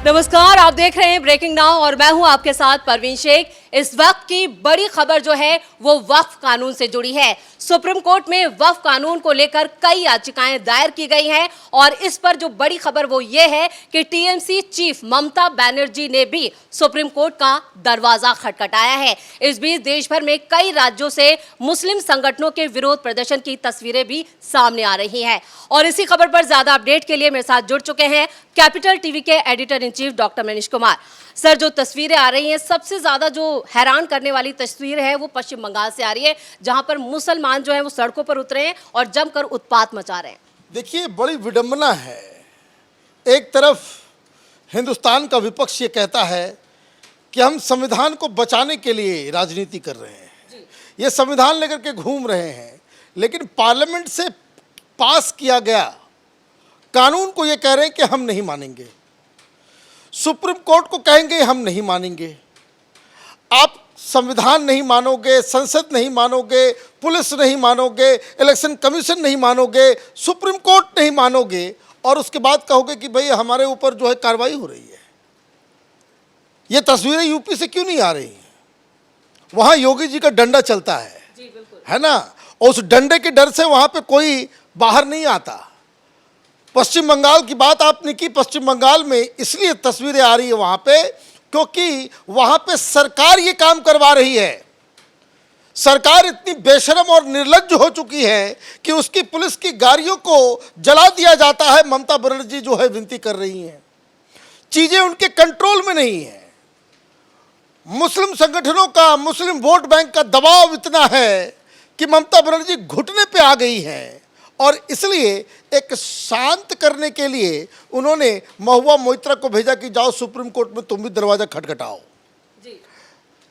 नमस्कार, आप देख रहे हैं ब्रेकिंग नाउ और मैं हूं आपके साथ परवीन शेख। इस वक्त की बड़ी खबर जो है वो वक्फ कानून से जुड़ी है। सुप्रीम कोर्ट में वक्फ कानून को लेकर कई याचिकाएं दायर की गई हैं और इस पर जो बड़ी खबर वो ये है कि टीएमसी चीफ ममता बनर्जी ने भी सुप्रीम कोर्ट का दरवाजा खटखटाया है। इस बीच देश भर में कई राज्यों से मुस्लिम संगठनों के विरोध प्रदर्शन की तस्वीरें भी सामने आ रही हैं और इसी खबर पर ज्यादा अपडेट के लिए मेरे साथ जुड़ चुके हैं कैपिटल टीवी के editor in chief doctor Manish Kumar. Sir, जो तस्वीरें आ रही हैं, सबसे ज्यादा जो हैरान करने वाली तस्वीर है वो पश्चिम बंगाल से आ रही है, जहां पर मुसलमान जो है वो सड़कों पर उतरे हैं और जमकर उत्पात मचा रहे हैं। देखिए, बड़ी विडंबना है। एक तरफ हिंदुस्तान का विपक्ष ये कहता है कि हम संविधान को बचाने के लिए राजनीति कर रहे हैं, ये संविधान लेकर के घूम रहे हैं, लेकिन पार्लियामेंट से पास किया गया कानून को ये कह रहे हैं कि हम नहीं मानेंगे। सुप्रीम कोर्ट को कहेंगे हम नहीं मानेंगे। आप संविधान नहीं मानोगे, संसद नहीं मानोगे, पुलिस नहीं मानोगे, इलेक्शन कमीशन नहीं मानोगे, सुप्रीम कोर्ट नहीं मानोगे और उसके बाद कहोगे कि भाई हमारे ऊपर जो है कार्रवाई हो रही है। ये तस्वीरें यूपी से क्यों नहीं आ रही हैं? वहाँ योगी जी का डंडा चलता है ना, और उस डंडे के डर से वहाँ पे कोई बाहर नहीं आता। पश्चिम बंगाल की बात आपने की, पश्चिम बंगाल में इसलिए तस्वीरें आ रही है वहाँ पे क्योंकि वहाँ पे सरकार ये काम करवा रही है। सरकार इतनी बेशरम और निर्लज्ज हो चुकी है कि उसकी पुलिस की गाड़ियों को जला दिया जाता है। ममता बनर्जी जो है विनती कर रही हैं, चीज़ें उनके कंट्रोल में नहीं है। मुस्लिम संगठनों का, मुस्लिम वोट बैंक का दबाव इतना है कि ममता बनर्जी घुटने पे आ गई हैं और इसलिए एक शांत करने के लिए उन्होंने महुआ मोइत्रा को भेजा कि जाओ सुप्रीम कोर्ट में तुम भी दरवाजा खटखटाओ।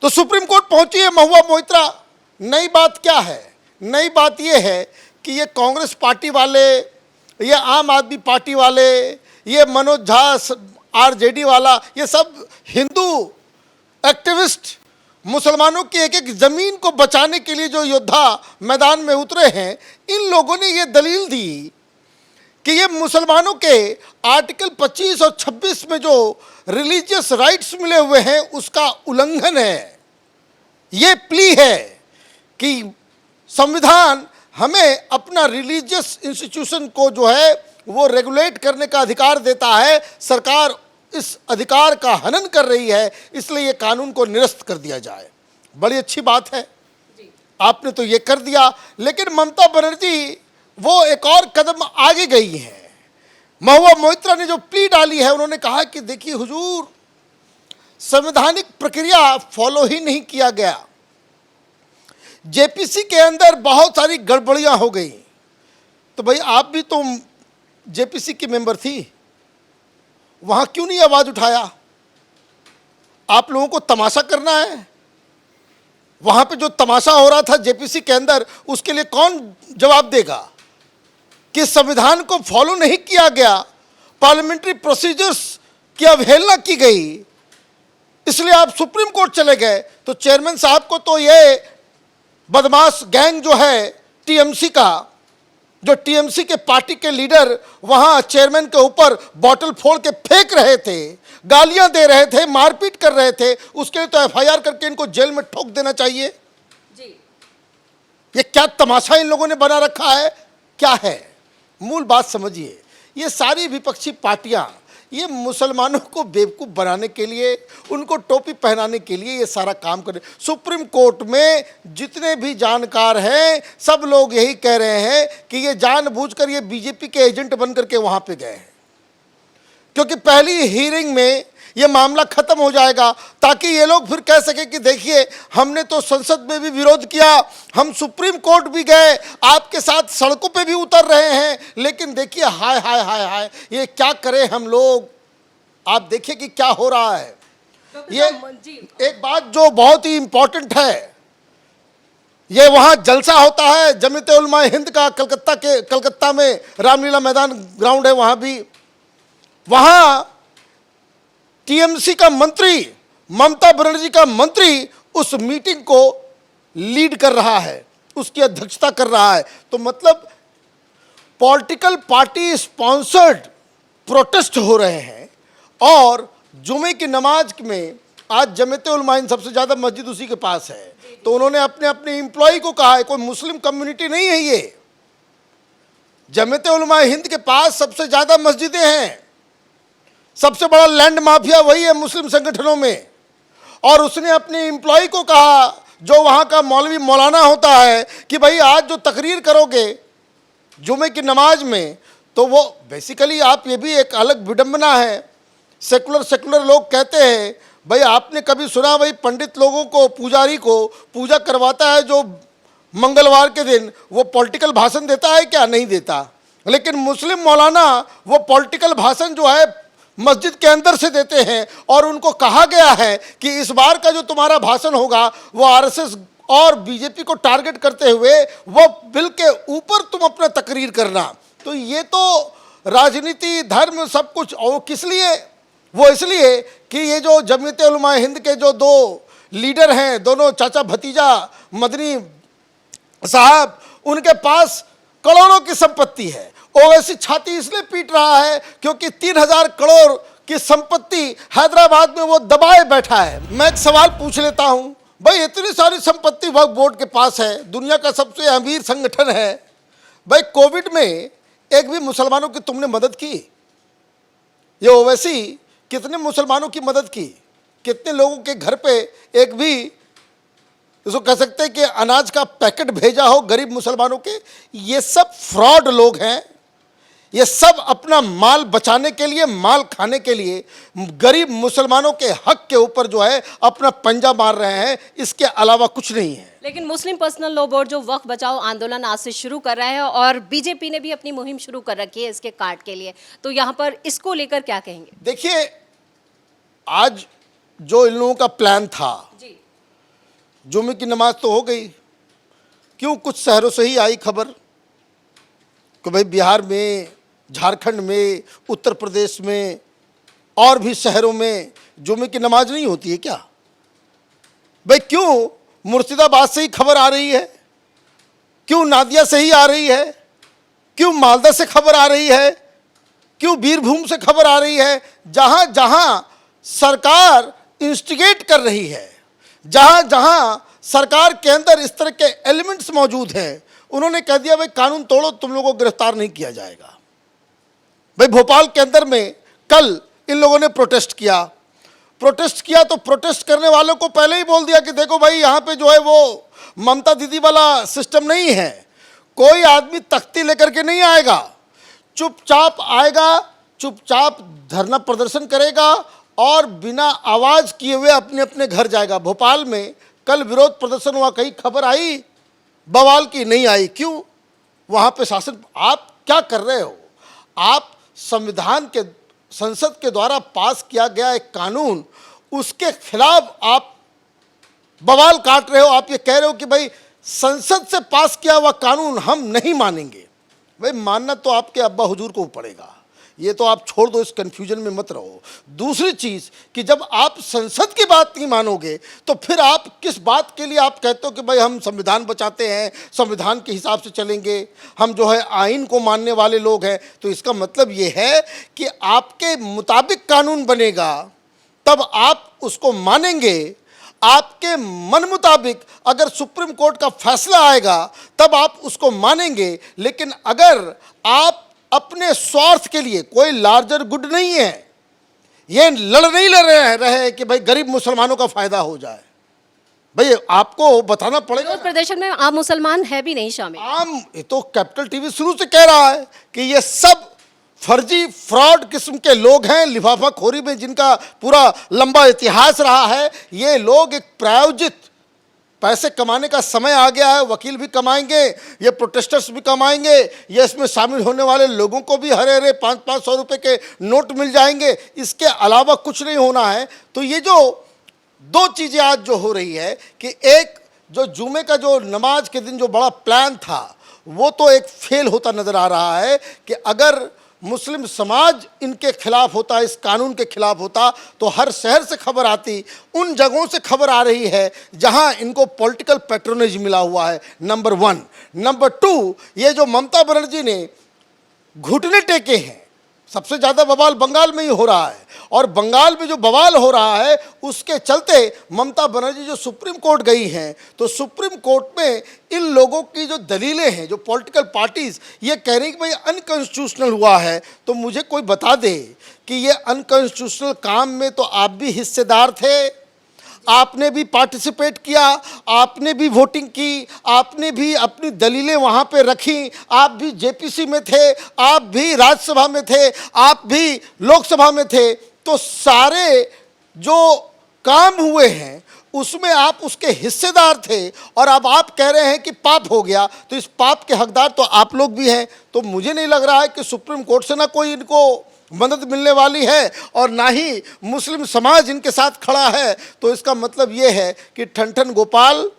तो सुप्रीम कोर्ट पहुंची है महुआ मोइत्रा। नई बात क्या है? नई बात यह है कि ये कांग्रेस पार्टी वाले, ये आम आदमी पार्टी वाले, ये मनोज झा आरजेडी वाला, ये सब हिंदू एक्टिविस्ट मुसलमानों की एक एक ज़मीन को बचाने के लिए जो योद्धा मैदान में उतरे हैं, इन लोगों ने ये दलील दी कि ये मुसलमानों के आर्टिकल 25 और 26 में जो रिलीजियस राइट्स मिले हुए हैं उसका उल्लंघन है। ये प्ली है कि संविधान हमें अपना रिलीजियस इंस्टीट्यूशन को जो है वो रेगुलेट करने का अधिकार देता है। सरकार इस अधिकार का हनन कर रही है, इसलिए ये कानून को निरस्त कर दिया जाए। बड़ी अच्छी बात है, आपने तो ये कर दिया, लेकिन ममता बनर्जी वो एक और कदम आगे गई है। महुआ मोइत्रा ने जो प्ली डाली है, उन्होंने कहा कि देखिए हुजूर, संवैधानिक प्रक्रिया फॉलो ही नहीं किया गया, जेपीसी के अंदर बहुत सारी गड़बड़ियां हो गई। तो भाई आप भी तो जेपीसी की मेंबर थी, वहाँ क्यों नहीं आवाज़ उठाया? आप लोगों को तमाशा करना है? वहाँ पे जो तमाशा हो रहा था जेपीसी के अंदर, उसके लिए कौन जवाब देगा कि संविधान को फॉलो नहीं किया गया, पार्लियामेंट्री प्रोसीजर्स की अवहेलना की गई, इसलिए आप सुप्रीम कोर्ट चले गए। तो चेयरमैन साहब को तो ये बदमाश गैंग जो है टीएमसी का, जो टीएमसी के पार्टी के लीडर वहां चेयरमैन के ऊपर बॉटल फोड़ के फेंक रहे थे, गालियां दे रहे थे, मारपीट कर रहे थे, उसके लिए तो एफआईआर करके इनको जेल में ठोक देना चाहिए जी। ये क्या तमाशा इन लोगों ने बना रखा है? क्या है मूल बात समझिए। ये सारी विपक्षी पार्टियां ये मुसलमानों को बेवकूफ़ बनाने के लिए, उनको टोपी पहनाने के लिए ये सारा काम कर रहे। सुप्रीम कोर्ट में जितने भी जानकार हैं सब लोग यही कह रहे हैं कि ये जानबूझकर ये बीजेपी के एजेंट बन करके वहाँ पे गए हैं, क्योंकि पहली हीयरिंग में ये मामला ख़त्म हो जाएगा ताकि ये लोग फिर कह सके कि देखिए हमने तो संसद में भी विरोध किया, हम सुप्रीम कोर्ट भी गए, आपके साथ सड़कों पे भी उतर रहे हैं, लेकिन देखिए हाय हाय हाय हाय ये क्या करें हम लोग। आप देखिए कि क्या हो रहा है। ये एक बात जो बहुत ही इम्पोर्टेंट है, ये वहाँ जलसा होता है जमीयत उलमा हिंद का, कलकत्ता में रामलीला मैदान ग्राउंड है, वहाँ भी, वहाँ टीएमसी का मंत्री, ममता बनर्जी का मंत्री उस मीटिंग को लीड कर रहा है, उसकी अध्यक्षता कर रहा है। तो मतलब पॉलिटिकल पार्टी स्पॉन्सर्ड प्रोटेस्ट हो रहे हैं और जुमे की नमाज में आज जमीयत उलमा हिंद सबसे ज़्यादा मस्जिद उसी के पास है, तो उन्होंने अपने अपने एम्प्लॉय को कहा है, कोई मुस्लिम कम्युनिटी नहीं है ये, जमीयत उलमा हिंद के पास सबसे ज़्यादा मस्जिदें हैं, सबसे बड़ा लैंड माफिया वही है मुस्लिम संगठनों में। और उसने अपने एम्प्लॉय को कहा, जो वहाँ का मौलवी मौलाना होता है, कि भाई आज जो तकरीर करोगे जुमे की नमाज में, तो वो बेसिकली आप, ये भी एक अलग विडंबना है, सेकुलर लोग कहते हैं, भाई आपने कभी सुना भाई पंडित लोगों को, पुजारी को पूजा करवाता है जो मंगलवार के दिन, वो पॉलिटिकल भाषण देता है क्या? नहीं देता। लेकिन मुस्लिम मौलाना वो पॉलिटिकल भाषण जो है मस्जिद के अंदर से देते हैं, और उनको कहा गया है कि इस बार का जो तुम्हारा भाषण होगा वो आरएसएस और बीजेपी को टारगेट करते हुए वो बिल के ऊपर तुम अपना तकरीर करना। तो ये तो राजनीति, धर्म, सब कुछ, और किस लिए? वो इसलिए कि ये जो जमीयत उलमा हिंद के जो दो लीडर हैं, दोनों चाचा भतीजा मदनी साहब, उनके पास करोड़ों की संपत्ति है। ओवैसी छाती इसलिए पीट रहा है क्योंकि 3000 करोड़ की संपत्ति हैदराबाद में वो दबाए बैठा है। मैं एक सवाल पूछ लेता हूं, भाई इतनी सारी संपत्ति वक्फ बोर्ड के पास है, दुनिया का सबसे अमीर संगठन है, भाई कोविड में एक भी मुसलमानों की तुमने मदद की? ये ओवैसी कितने मुसलमानों की मदद की? कितने लोगों के घर पे एक भी, इसको कह सकते हैं कि अनाज का पैकेट भेजा हो गरीब मुसलमानों के? ये सब फ्रॉड लोग हैं, ये सब अपना माल बचाने के लिए, माल खाने के लिए गरीब मुसलमानों के हक के ऊपर जो है अपना पंजा मार रहे हैं, इसके अलावा कुछ नहीं है। लेकिन मुस्लिम पर्सनल लॉ बोर्ड जो वक्फ बचाओ आंदोलन आज से शुरू कर रहा है, और बीजेपी ने भी अपनी मुहिम शुरू कर रखी है इसके काट के लिए, तो यहाँ पर इसको लेकर क्या कहेंगे? देखिए, आज जो इन लोगों का प्लान था, जी, जुमे की नमाज तो हो गई, क्यों कुछ शहरों से ही आई खबर कि भाई बिहार में, झारखंड में, उत्तर प्रदेश में और भी शहरों में जुमे की नमाज नहीं होती है क्या? भाई क्यों मुर्शिदाबाद से ही खबर आ रही है? क्यों नादिया से ही आ रही है? क्यों मालदा से खबर आ रही है? क्यों बीरभूम से खबर आ रही है? जहां जहां सरकार इंस्टिगेट कर रही है, जहां जहां सरकार के अंदर इस तरह के एलिमेंट्स मौजूद हैं, उन्होंने कह दिया भाई कानून तोड़ो, तुम लोगों को गिरफ्तार नहीं किया जाएगा। भाई भोपाल के अंदर में कल इन लोगों ने प्रोटेस्ट किया तो प्रोटेस्ट करने वालों को पहले ही बोल दिया कि देखो भाई, यहाँ पे जो है वो ममता दीदी वाला सिस्टम नहीं है, कोई आदमी तख्ती लेकर के नहीं आएगा, चुपचाप आएगा, चुपचाप धरना प्रदर्शन करेगा और बिना आवाज़ किए हुए अपने अपने घर जाएगा। भोपाल में कल विरोध प्रदर्शन हुआ, कहीं खबर आई बवाल की? नहीं आई। क्यों? वहाँ पे शासन, आप क्या कर रहे हो? आप संविधान के, संसद के द्वारा पास किया गया एक कानून, उसके खिलाफ आप बवाल काट रहे हो। आप ये कह रहे हो कि भाई संसद से पास किया हुआ कानून हम नहीं मानेंगे। भाई मानना तो आपके अब्बा हुजूर को पड़ेगा, ये तो आप छोड़ दो, इस कन्फ्यूजन में मत रहो। दूसरी चीज़ कि जब आप संसद की बात नहीं मानोगे तो फिर आप किस बात के लिए आप कहते हो कि भाई हम संविधान बचाते हैं, संविधान के हिसाब से चलेंगे, हम जो है आइन को मानने वाले लोग हैं? तो इसका मतलब ये है कि आपके मुताबिक कानून बनेगा तब आप उसको मानेंगे, आपके मन मुताबिक अगर सुप्रीम कोर्ट का फैसला आएगा तब आप उसको मानेंगे। लेकिन अगर आप अपने स्वार्थ के लिए, कोई लार्जर गुड नहीं है, ये नहीं लड़ रहे हैं कि भाई गरीब मुसलमानों का फायदा हो जाए, भाई आपको बताना पड़ेगा। विरोध प्रदर्शन में आम मुसलमान है भी नहीं शामिल। आम, ये तो कैपिटल टीवी शुरू से कह रहा है कि ये सब फर्जी फ्रॉड किस्म के लोग हैं, लिफाफाखोरी में जिनका पूरा लंबा इतिहास रहा है। ये लोग एक प्रायोजित, पैसे कमाने का समय आ गया है, वकील भी कमाएंगे, ये प्रोटेस्टर्स भी कमाएंगे, ये इसमें शामिल होने वाले लोगों को भी हरे हरे 500-500 रुपये के नोट मिल जाएंगे, इसके अलावा कुछ नहीं होना है। तो ये जो दो चीज़ें आज जो हो रही है कि एक जो जुमे का जो नमाज के दिन जो बड़ा प्लान था वो तो एक फेल होता नज़र आ रहा है कि अगर मुस्लिम समाज इनके खिलाफ होता, इस कानून के खिलाफ होता, तो हर शहर से खबर आती, उन जगहों से खबर आ रही है जहां इनको पॉलिटिकल पैट्रोनेज मिला हुआ है, नंबर 1। नंबर 2, ये जो ममता बनर्जी ने घुटने टेके हैं, सबसे ज़्यादा बवाल बंगाल में ही हो रहा है, और बंगाल में जो बवाल हो रहा है उसके चलते ममता बनर्जी जो सुप्रीम कोर्ट गई हैं, तो सुप्रीम कोर्ट में इन लोगों की जो दलीलें हैं, जो पॉलिटिकल पार्टीज ये कह रही कि भाई अनकॉन्स्टिट्यूशनल हुआ है, तो मुझे कोई बता दे कि ये अनकॉन्स्टिट्यूशनल काम में तो आप भी हिस्सेदार थे, आपने भी पार्टिसिपेट किया, आपने भी वोटिंग की, आपने भी अपनी दलीलें वहाँ पे रखी, आप भी जेपीसी में थे, आप भी राज्यसभा में थे, आप भी लोकसभा में थे, तो सारे जो काम हुए हैं उसमें आप उसके हिस्सेदार थे, और अब आप कह रहे हैं कि पाप हो गया, तो इस पाप के हकदार तो आप लोग भी हैं। तो मुझे नहीं लग रहा है कि सुप्रीम कोर्ट से ना कोई इनको मदद मिलने वाली है और ना ही मुस्लिम समाज इनके साथ खड़ा है। तो इसका मतलब ये है कि ठन गोपाल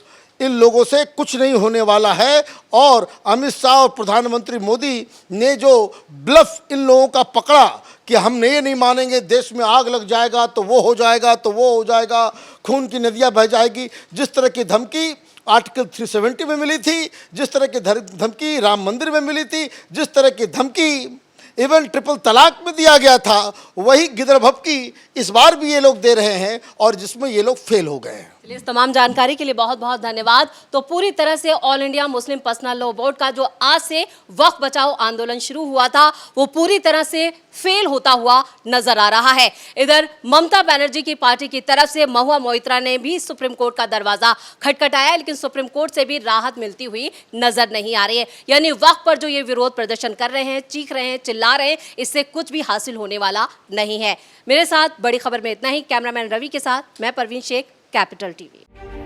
इन लोगों से कुछ नहीं होने वाला है, और अमित शाह और प्रधानमंत्री मोदी ने जो ब्लफ इन लोगों का पकड़ा कि हम ये नहीं मानेंगे, देश में आग लग जाएगा तो वो हो जाएगा, तो वो हो जाएगा, खून की नदियाँ बह जाएगी, जिस तरह की धमकी आर्टिकल 370 में मिली थी, जिस तरह की धमकी राम मंदिर में मिली थी, जिस तरह की धमकी इवन ट्रिपल तलाक में दिया गया था, वही गिदड़ भपकी इस बार भी ये लोग दे रहे हैं, और जिसमें ये लोग फेल हो गए हैं। चलिए, इस तमाम जानकारी के लिए बहुत बहुत धन्यवाद। तो पूरी तरह से all India Muslim personal law board का जो आज से वक्फ बचाओ आंदोलन शुरू हुआ था, वो पूरी तरह से फेल होता हुआ नजर आ रहा है। इधर ममता बनर्जी की पार्टी की तरफ से महुआ मोइत्रा ने भी सुप्रीम कोर्ट का दरवाजा खटखटाया, लेकिन सुप्रीम कोर्ट से भी राहत मिलती हुई नजर नहीं आ रही है। यानी वक्फ पर जो ये विरोध प्रदर्शन कर रहे हैं, चीख रहे हैं, चिल्ला रहे हैं, इससे कुछ भी हासिल होने वाला नहीं है। मेरे साथ बड़ी खबर में इतना ही। कैमरामैन रवि के साथ मैं परवीन शेख, कैपिटल टीवी।